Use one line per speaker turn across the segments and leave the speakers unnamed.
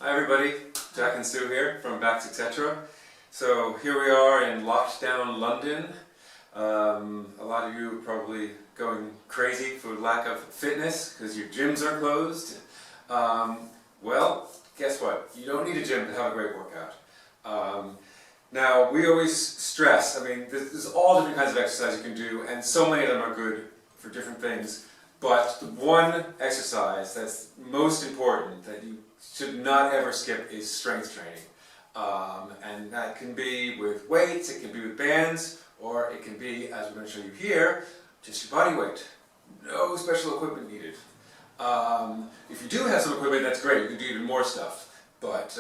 Hi everybody, Jack and Sue here from Backs Etc. So here we are in lockdown London. A lot of you are probably going crazy for lack of fitness because your gyms are closed. Well, guess what? You don't need a gym to have a great workout. Now, we always stress, there's all different kinds of exercise you can do, and so many of them are good for different things. But the one exercise that's most important that you should not ever skip is strength training. And that can be with weights, it can be with bands, or it can be, as we're going to show you here, just your body weight. No special equipment needed. If you do have some equipment, that's great, you can do even more stuff. But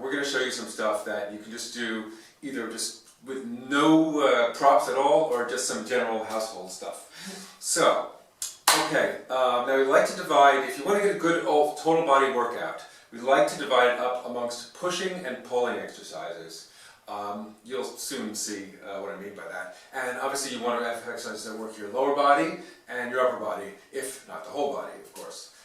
we're going to show you some stuff that you can just do either just with no props at all, or just some general household stuff. So, okay, now we like to divide, if you want to get a good total body workout, we like to divide it up amongst pushing and pulling exercises. You'll soon see what I mean by that. And obviously you want to have exercises that work your lower body and your upper body, if not the whole body, of course.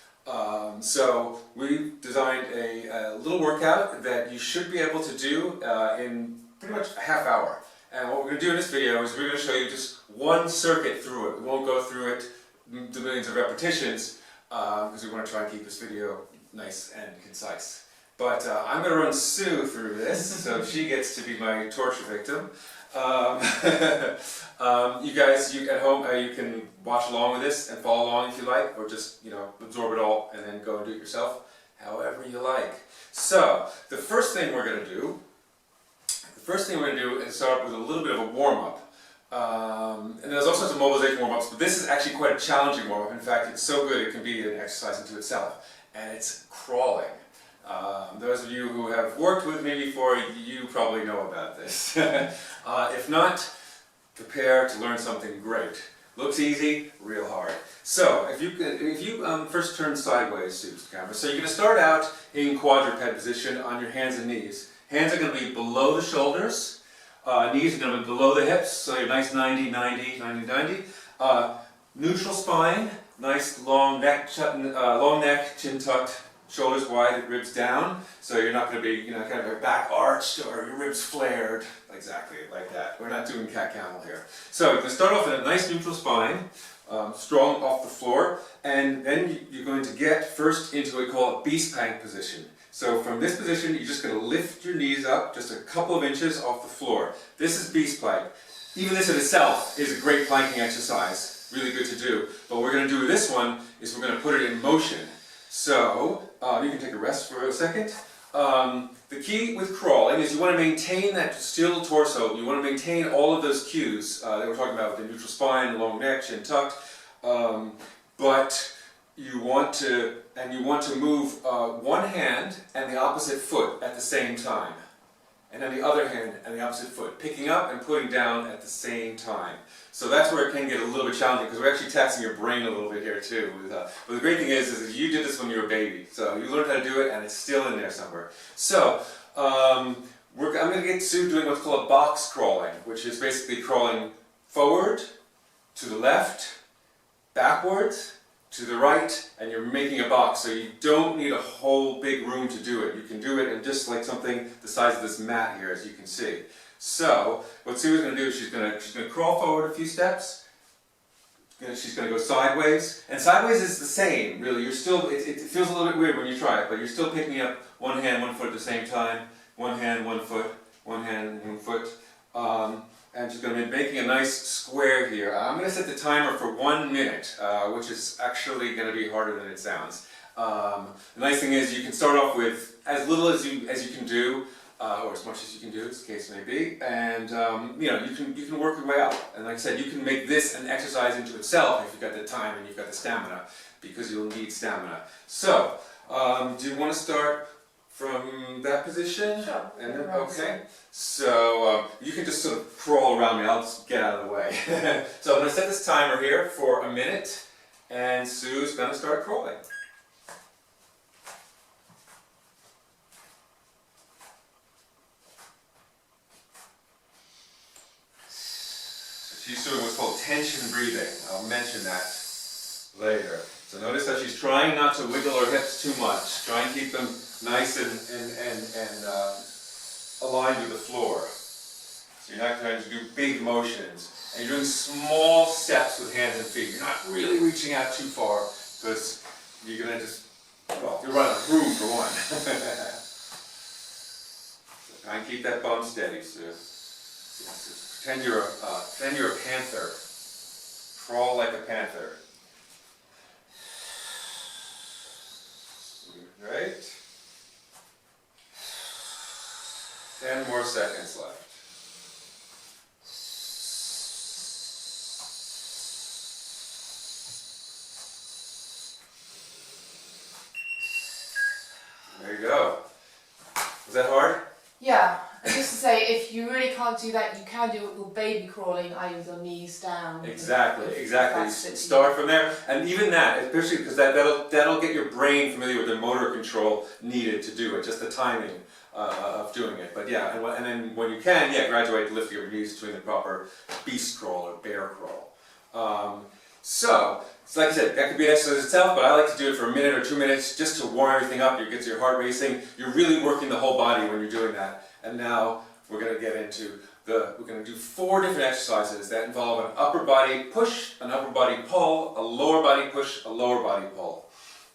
So we designed a little workout that you should be able to do in pretty much a half hour. And what we're going to do in this video is we're going to show you just one circuit through it. We won't go through it the millions of repetitions because we want to try and keep this video nice and concise. But I'm going to run Sue through this, so she gets to be my torture victim. You guys, at home, you can watch along with this and follow along if you like, or just absorb it all and then go and do it yourself, however you like. So the first thing we're going to do is start with a little bit of a warm-up. And there's all sorts of mobilization warm-ups, but this is actually quite a challenging warm-up. In fact, it's so good it can be an exercise unto itself, and it's crawling. Those of you who have worked with me before, you probably know about this. If not, prepare to learn something great. Looks easy, real hard. So, if you first turn sideways to the camera, so you're going to start out in quadruped position on your hands and knees. Hands are going to be below the shoulders, knees are going to be below the hips, so you're nice 90, 90, 90, 90. Neutral spine, nice long neck, chin tucked, shoulders wide, ribs down, so you're not going to be, kind of back arched or your ribs flared, exactly like that. We're not doing cat-camel here. So you're going to start off in a nice neutral spine, strong off the floor, and then you're going to get first into what we call a beast plank position. So from this position, you're just going to lift your knees up just a couple of inches off the floor. This is beast plank. Even this in itself is a great planking exercise, really good to do. But what we're going to do with this one is we're going to put it in motion. So, you can take a rest for a second. The key with crawling is you want to maintain that still torso. You want to maintain all of those cues that we're talking about with the neutral spine, long neck, chin tucked. But you want to move one hand and the opposite foot at the same time. And then the other hand and the opposite foot, picking up and putting down at the same time. So that's where it can get a little bit challenging because we're actually taxing your brain a little bit here too. But the great thing is that you did this when you were a baby, so you learned how to do it and it's still in there somewhere. So I'm going to get Sue doing what's called box crawling, which is basically crawling forward, to the left, backwards, to the right, and you're making a box, so you don't need a whole big room to do it. You can do it in just like something the size of this mat here, as you can see. So, what Sue is going to do is she's going to crawl forward a few steps. She's going to go sideways, and sideways is the same, really. You're still, it feels a little bit weird when you try it, but you're still picking up one hand, one foot at the same time. One hand, one foot, one hand, one foot. And she's going to be making a nice square here. I'm going to set the timer for 1 minute, which is actually going to be harder than it sounds. The nice thing is you can start off with as little as you can do, or as much as you can do, as the case may be, and you can work your way up. And like I said, you can make this an exercise into itself if you've got the time and you've got the stamina, because you'll need stamina. So, do you want to start from that position?
Sure.
And then, okay. So you can just sort of crawl around me. I'll just get out of the way. So I'm going to set this timer here for 1 minute, and Sue's going to start crawling. She's doing what's called tension breathing. I'll mention that later. So So notice that she's trying not to wiggle her hips too much. Try and keep them nice and aligned with the floor. So you're not trying to do big motions. And you're doing small steps with hands and feet. You're not really reaching out too far because you're going to just, well, you're running out of room for one. So try and keep that bum steady, Sue. Pretend you're a panther. Crawl like a panther. Right? 10 more seconds left. There you go. Was that hard?
Yeah. And just to say, if you really can't do that, you can do it with baby crawling, i.e. with your knees down.
Exactly. Start from there, and even that, especially because that'll get your brain familiar with the motor control needed to do it, just the timing of doing it. But yeah, and then when you can, graduate to lift your knees between the proper beast crawl or bear crawl. So like I said, that could be an exercise itself, but I like to do it for a minute or 2 minutes just to warm everything up. You get your heart racing. You're really working the whole body when you're doing that. And now we're going to get into we're going to do 4 different exercises that involve an upper body push, an upper body pull, a lower body push, a lower body pull.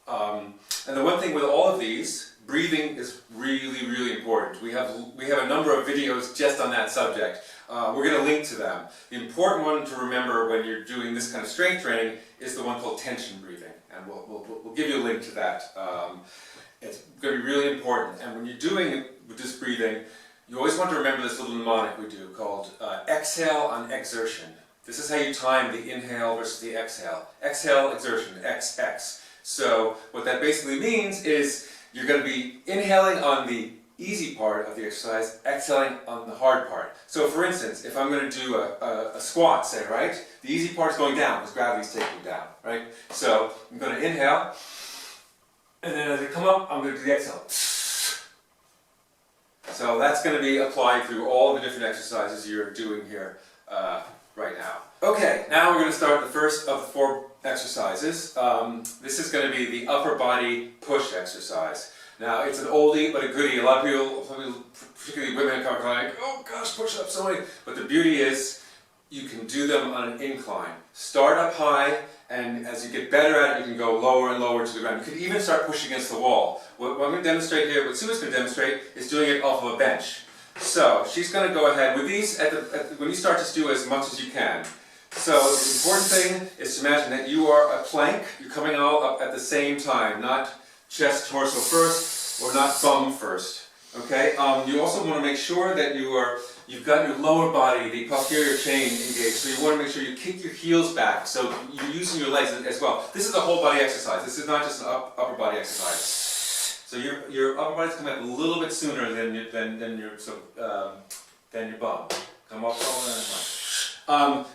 And the one thing with all of these, breathing is really, really important. We have a number of videos just on that subject. We're going to link to them. The important one to remember when you're doing this kind of strength training is the one called tension breathing, and we'll give you a link to that. It's going to be really important, and when you're doing it with this breathing, you always want to remember this little mnemonic we do called exhale on exertion. This is how you time the inhale versus the exhale. Exhale, exertion, XX. So what that basically means is you're going to be inhaling on the easy part of the exercise, exhaling on the hard part. So for instance, if I'm going to do a squat, say, right? The easy part is going down because gravity's taking you down, right? So I'm going to inhale, and then as I come up, I'm going to do the exhale. So that's going to be applied through all the different exercises you're doing here right now. Okay, now we're going to start the first of the 4 exercises. This is going to be the upper body push exercise. Now, it's an oldie but a goodie. A lot of people, particularly women, are like, oh gosh, push-ups so many. But the beauty is, you can do them on an incline. Start up high, and as you get better at it, you can go lower and lower to the ground. You can even start pushing against the wall. What I'm going to demonstrate here, what Sue's going to demonstrate, is doing it off of a bench. So, she's going to go ahead with these, when you start, just do as much as you can. So, the important thing is to imagine that you are a plank, you're coming all up at the same time, not chest, torso first, or not bum first. Okay? You also want to make sure that you've got your lower body, the posterior chain engaged. So you want to make sure you kick your heels back. So you're using your legs as well. This is a whole body exercise. This is not just an upper body exercise. So your upper body's coming up a little bit sooner than your bum. Come up,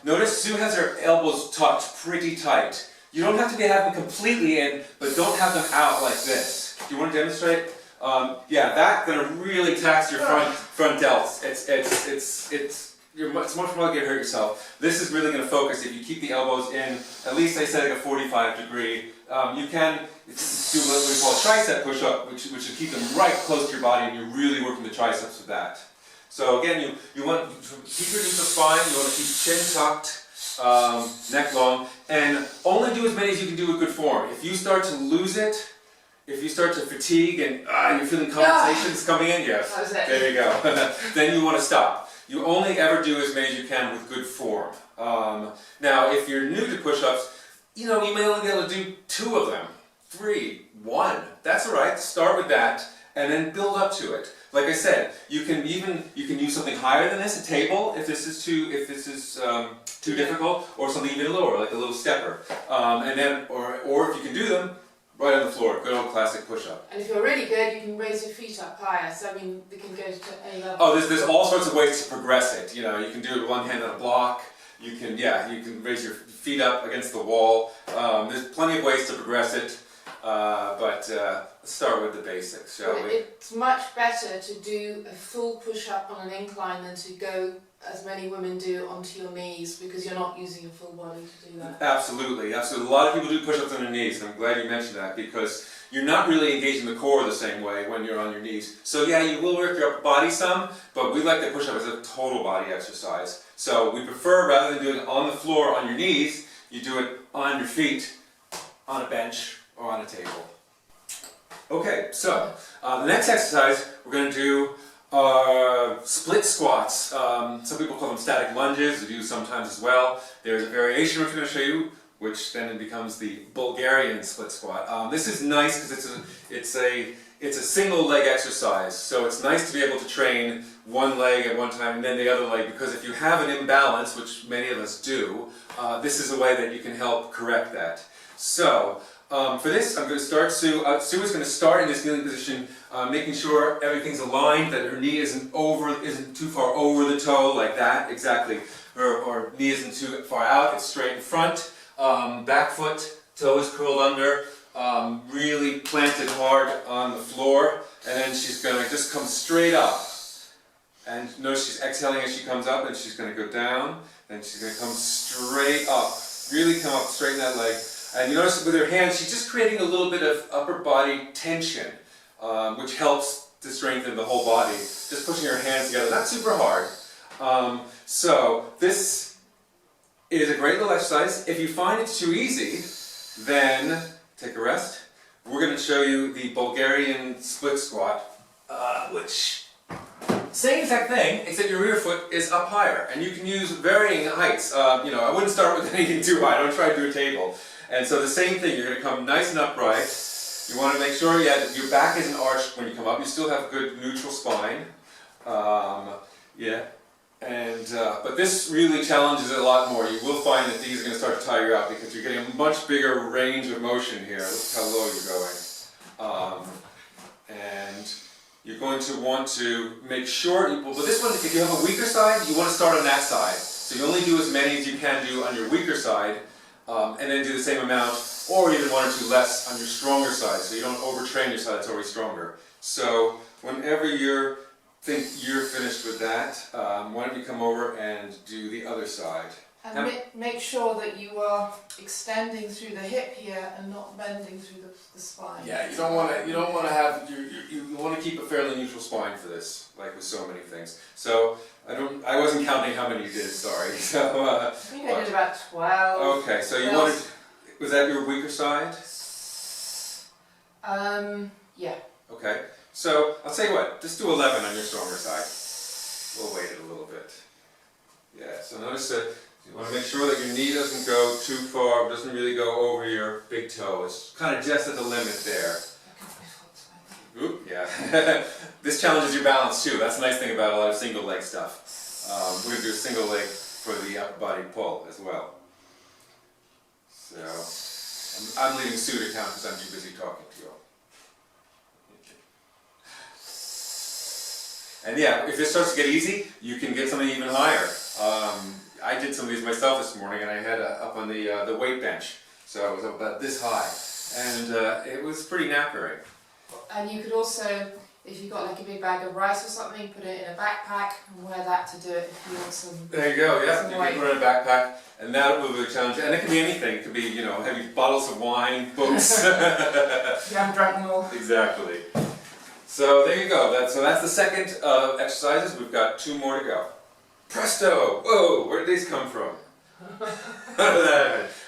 notice Sue has her elbows tucked pretty tight. You don't have to have them completely in, but don't have them out like this. Do you want to demonstrate? That's going to really tax your front delts. It's much more likely to hurt yourself. This is really going to focus if you keep the elbows in, at least I said like a 45 degree. You can do what we call a tricep push-up, which will keep them right close to your body, and you're really working the triceps with that. So again, you want to keep your neutral spine, you want to keep chin tucked, neck long, and only do as many as you can do with good form. If you start to lose it, if you start to fatigue and you're feeling compensations coming in, yes, there you go, then you want to stop. You only ever do as many as you can with good form. Now, if you're new to push-ups, you may only be able to do 2 of them, 3, 1. That's all right. Start with that, and then build up to it. Like I said, you can use something higher than this, a table, if this is too difficult, or something even lower, like a little stepper. And then, or if you can do them, right on the floor, good old classic push-up.
And if you're really good, you can raise your feet up higher. So I mean, they can go to any level.
Oh, there's all sorts of ways to progress it. You can do it with one hand on a block. You can raise your feet up against the wall. There's plenty of ways to progress it. But let's start with the basics, shall we?
It's much better to do a full push-up on an incline than to go as many women do, onto your knees because you're not using your full body to do that.
Absolutely, absolutely. A lot of people do push-ups on their knees, and I'm glad you mentioned that because you're not really engaging the core the same way when you're on your knees. So yeah, you will work your upper body some, but we like to push up as a total body exercise. So we prefer, rather than doing it on the floor on your knees, you do it on your feet, on a bench, or on a table. Okay, so the next exercise we're going to do split squats. Some people call them static lunges, we do sometimes as well. There's a variation which I'm going to show you, which then becomes the Bulgarian split squat. This is nice because it's a single leg exercise, so it's nice to be able to train one leg at one time and then the other leg, because if you have an imbalance, which many of us do, this is a way that you can help correct that. So for this, I'm going to start Sue. Sue is going to start in this kneeling position, making sure everything's aligned, that her knee isn't too far over the toe, like that, exactly. Her knee isn't too far out, it's straight in front. Back foot, toe is curled under, really planted hard on the floor, and then she's going to just come straight up. And notice she's exhaling as she comes up, and she's going to go down, and she's going to come straight up. Really come up, straighten that leg. And you notice with her hands, she's just creating a little bit of upper body tension, which helps to strengthen the whole body. Just pushing her hands together, not super hard. So this is a great little exercise. If you find it's too easy, then take a rest. We're going to show you the Bulgarian split squat, which same exact thing, except your rear foot is up higher, and you can use varying heights. You know, I wouldn't start with anything too high. Don't try to do a table. And so the same thing, you're going to come nice and upright. You want to make sure that your back isn't arched when you come up. You still have a good neutral spine. But this really challenges it a lot more. You will find that these are going to start to tire you out because you're getting a much bigger range of motion here. Look how low you're going. And you're going to want to make sure, but this one, if you have a weaker side, you want to start on that side. So you only do as many as you can do on your weaker side, and then do the same amount, or even one or two less on your stronger side, so you don't overtrain your side that's already stronger. So whenever you think you're finished with that, why don't you come over and do the other side.
And make sure that you are extending through the hip here and not bending through the spine.
Yeah, you don't want to keep a fairly neutral spine for this, like with so many things. So I wasn't counting how many you did. Sorry. So
I think I did about 12.
Okay, so you wanted. Was that your weaker side?
Yeah.
Okay. So I'll tell you what. Just do 11 on your stronger side. We'll weight it a little bit. Yeah. So notice that. You want to make sure that your knee doesn't go too far, doesn't really go over your big toe. It's kind of just at the limit there. Oop, yeah. This challenges your balance too. That's the nice thing about a lot of single leg stuff. We're going to do a single leg for the upper body pull as well. So, I'm leaving Sue to count because I'm too busy talking to you all. And yeah, if this starts to get easy, you can get something even higher. I did some of these myself this morning, and I had up on the weight bench, so I was up about this high, and it was pretty knackering.
And you could also, if you've got like a big bag of rice or something, put it in a backpack and wear that to do it if you want some.
There you go. Yeah, you
weight.
can put it in a backpack, and that will be a challenge. And it can be anything. It could be, you know, heavy bottles of wine, books.
You haven't drank them all.
Exactly. So there you go. So that's the second of exercises. We've got 2 more to go. Presto! Whoa, where did these come from?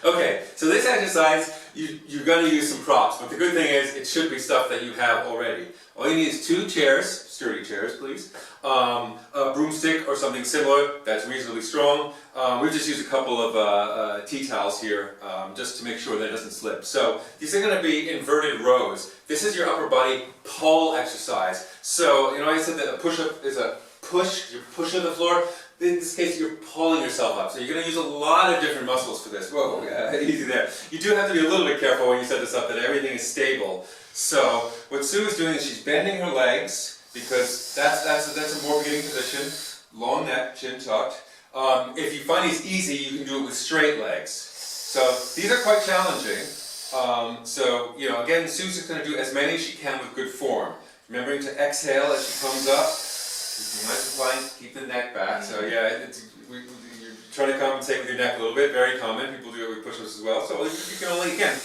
Okay, so this exercise, you're going to use some props, but the good thing is it should be stuff that you have already. All you need is 2 chairs, sturdy chairs please, a broomstick or something similar that's reasonably strong. We've just used a couple of tea towels here just to make sure that it doesn't slip. So these are going to be inverted rows. This is your upper body pull exercise. So, you know, I said that a push-up is a push, you're pushing the floor. In this case, you're pulling yourself up. So you're going to use a lot of different muscles for this. Whoa, easy there. You do have to be a little bit careful when you set this up that everything is stable. So what Sue is doing is she's bending her legs because that's a more beginning position. Long neck, chin tucked. If you find these easy, you can do it with straight legs. So these are quite challenging. So, you know, again, Sue's just going to do as many as she can with good form. Remembering to exhale as she comes up. Nice and plank, keep the neck back. So yeah, you're trying to compensate with your neck a little bit. Very common. People do it with push-ups as well. So you can only, again,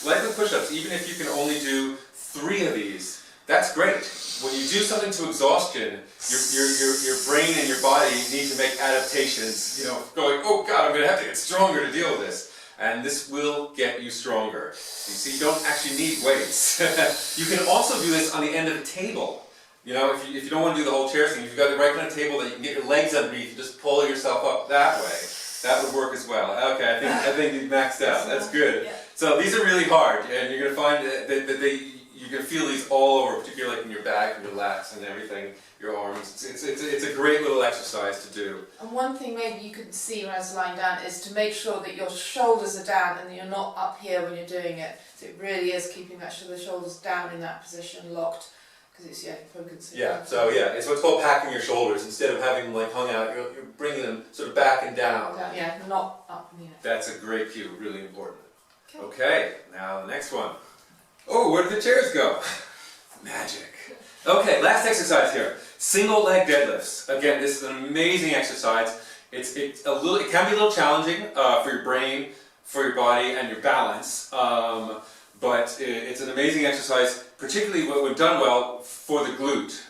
like with push-ups, even if you can only do 3 of these, that's great. When you do something to exhaustion, your brain and your body need to make adaptations. You know, going, oh God, I'm going to have to get stronger to deal with this. And this will get you stronger. You see, you don't actually need weights. You can also do this on the end of a table. You know, if you don't want to do the whole chair thing, if you've got the right kind of table that you can get your legs underneath, you just pull yourself up that way. That would work as well. Okay, I think you've maxed out. That's good.
Yeah.
So these are really hard, and you're going to find that you're going to feel these all over, particularly like in your back and your lats and everything, your arms. It's a great little exercise to do.
And one thing maybe you could see when I was lying down is to make sure that your shoulders are down and you're not up here when you're doing it. So it really is keeping the shoulders down in that position, locked. It's, yeah, focus.
Yeah, so yeah, it's what's called packing your shoulders. Instead of having them like hung out, you're bringing them sort of back and down.
Yeah, not up in the air.
That's a great cue, really important. Okay, now the next one. Oh, where did the chairs go? Magic. Okay, last exercise here. Single leg deadlifts. Again, this is an amazing exercise. It can be a little challenging for your brain, for your body, and your balance. But it's an amazing exercise, particularly when done well for the glute.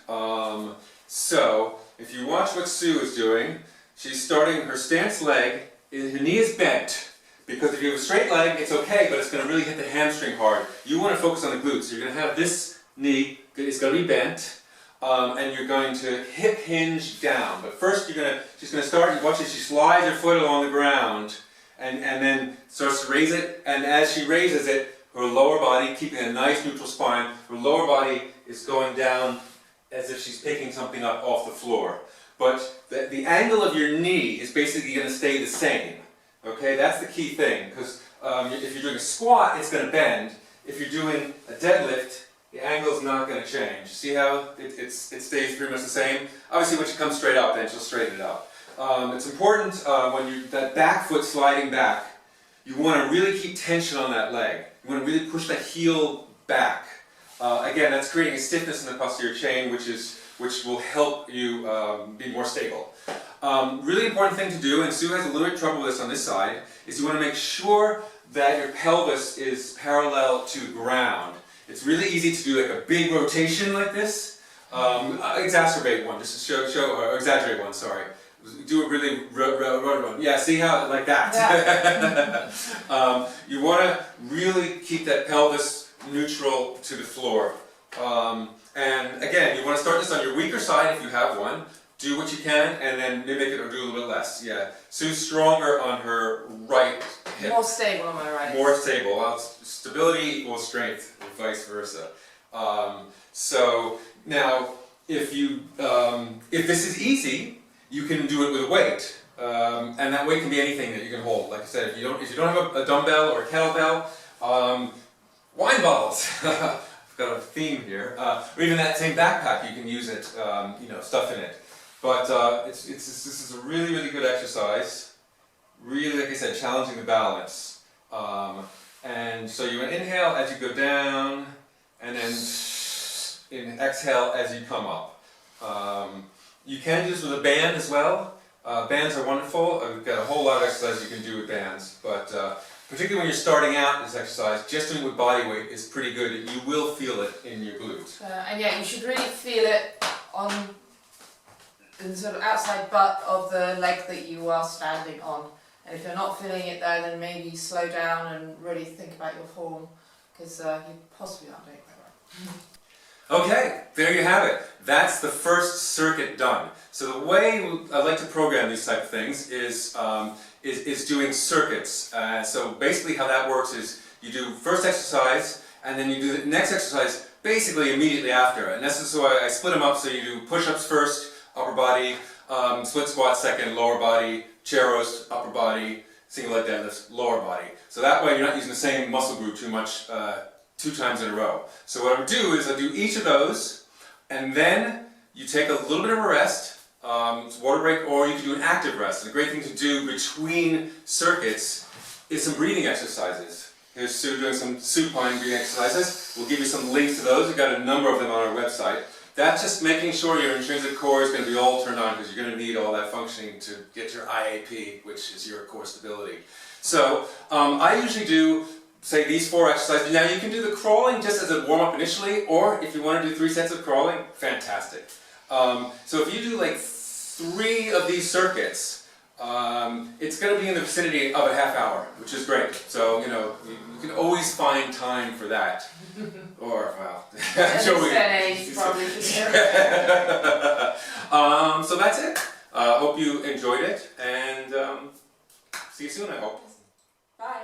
So, if you watch what Sue is doing, she's starting her stance leg, her knee is bent. Because if you have a straight leg, it's okay, but it's going to really hit the hamstring hard. You want to focus on the glutes. So you're going to have this knee, it's going to be bent, and you're going to hip hinge down. But first she's going to start, you watch as she slides her foot along the ground, and then starts to raise it, and as she raises it, her lower body, keeping a nice neutral spine, her lower body is going down as if she's picking something up off the floor. But the angle of your knee is basically going to stay the same. Okay, that's the key thing, because if you're doing a squat, it's going to bend. If you're doing a deadlift, the angle is not going to change. See how it stays pretty much the same? Obviously, when she comes straight up, then she'll straighten it up. It's important when that back foot sliding back, you want to really keep tension on that leg. You want to really push that heel back. Again, that's creating a stiffness in the posterior chain, which will help you be more stable. Really important thing to do, and Sue has a little bit of trouble with this on this side, is you want to make sure that your pelvis is parallel to the ground. It's really easy to do like a big rotation like this. Exacerbate one, just to or exaggerate one, sorry. Do a really road one. Yeah, see how, like that. Yeah. You want to really keep that pelvis neutral to the floor. And again, you want to start this on your weaker side if you have one. Do what you can, and then mimic it or do a little bit less. Yeah. Sue's stronger on her right hip.
More stable on my right.
More stable. Well, stability equals strength, and vice versa. So now, if this is easy, you can do it with a weight, and that weight can be anything that you can hold. Like I said, if you don't have a dumbbell or a kettlebell, wine bottles. I've got a theme here. Or even that same backpack, you can use it. Stuff in it. But this is a really, really good exercise. Really, like I said, challenging the balance. And so you inhale as you go down, and then exhale as you come up. You can do this with a band as well. Bands are wonderful. We've got a whole lot of exercises you can do with bands. But particularly when you're starting out this exercise, just doing it with body weight is pretty good. You will feel it in your glutes.
And yeah, you should really feel it on the sort of outside butt of the leg that you are standing on. And if you're not feeling it there, then maybe slow down and really think about your form, because you possibly aren't doing it right.
Okay, there you have it. That's the first circuit done. So the way I like to program these type of things is doing circuits. So basically how that works is you do first exercise, and then you do the next exercise basically immediately after. And this is why I split them up, so you do push-ups first, upper body, split squat second, lower body, chair roast, upper body, single leg deadlifts, lower body. So that way you're not using the same muscle group too much, 2 times in a row. So what I would do is I do each of those, and then you take a little bit of a rest, water break, or you can do an active rest. And the great thing to do between circuits is some breathing exercises. Here's Sue doing some supine breathing exercises. We'll give you some links to those. We've got a number of them on our website. That's just making sure your intrinsic core is going to be all turned on, because you're going to need all that functioning to get your IAP, which is your core stability. So I usually do, say, these 4 exercises. Now you can do the crawling just as a warm-up initially, or if you want to do 3 sets of crawling, fantastic. So if you do like 3 of these circuits, it's going to be in the vicinity of a half hour, which is great. So, you know, you can always find time for that. Or, well,
probably.
So that's it. Hope you enjoyed it, and see you soon, I hope.
Bye.